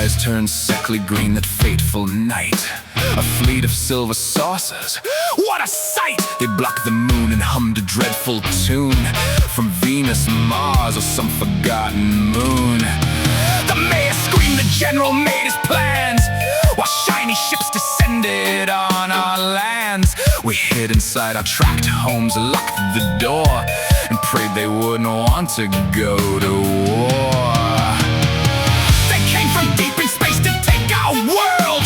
skies turned sickly green that fateful night. A fleet of silver saucers, what a sight! They blocked the moon and hummed a dreadful tune from Venus, Mars, or some forgotten moon. The mayor screamed, the general made his plans, while shiny ships descended on our lands. We hid inside our tract homes, locked the door, and prayed they wouldn't want to go to war. They came from deep in space to take our world.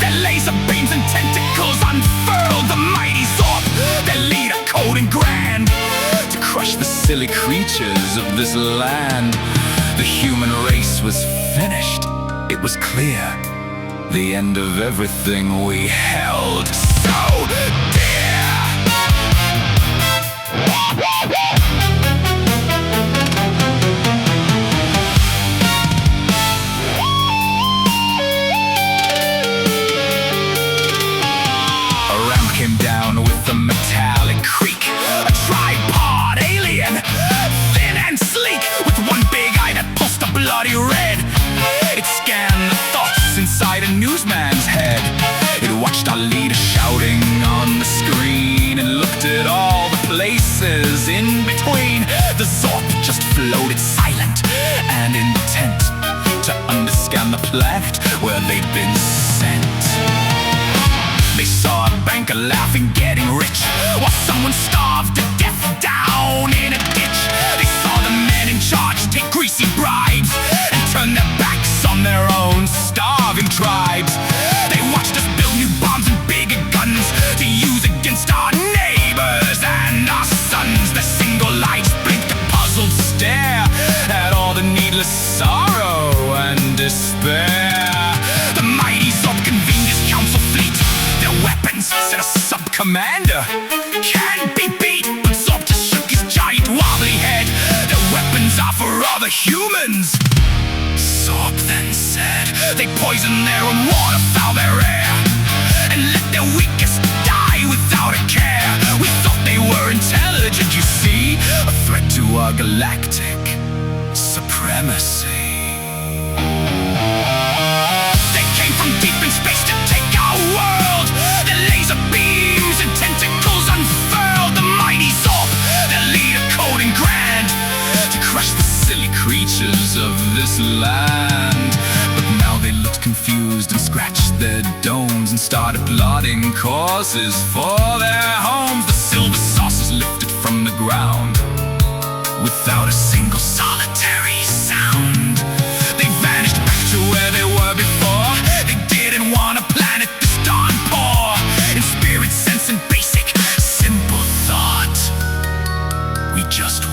Their laser beams and tentacles unfurled. The mighty Zorp, their leader cold and grand, to crush the silly creatures of this land. The human race was finished, it was clear, the end of everything we held so dear. A ram came down with a metallic creak, a tripod alien, thin and sleek, with one big eye that pulsed a bloody red. It scanned the thoughts inside a newsman's head. It watched our leader shouting on the screen and looked at all the places in between. The Zorp just floated silent and intent to understand the planet where they'd been sent. They saw a banker laughing, getting rich, while someone starved to death down in a ditch. They saw the men in charge take greasy bribes and turn their backs on their own starving tribes. They watched us build new bombs and bigger guns to use against our neighbors and our sons. Their single lights blinked a puzzled stare at all the needless sorrow and despair. The mighty Zorp convened his council fleet. Their weapons, said a sub-commander, can't be beat. But Zorp just shook his giant wobbly head. Their weapons are for other humans, Zorp then said. They poison their own water, foul their air, and let their weakest die without a care. We thought they were intelligent, you see, a threat to our galactic supremacy. They came from deep in space to take our world. Their laser beams and tentacles unfurled. The mighty Zorp, their leader cold and grand, to crush the silly creatures of this land. But now they looked confused and scratched their domes and started plotting causes for their homes. The silver saucers lifted from the ground without a single solitary sound. They vanished back to where they were before. They didn't want a planet this darn poor. In spirit, sense, and basic, simple thought, we just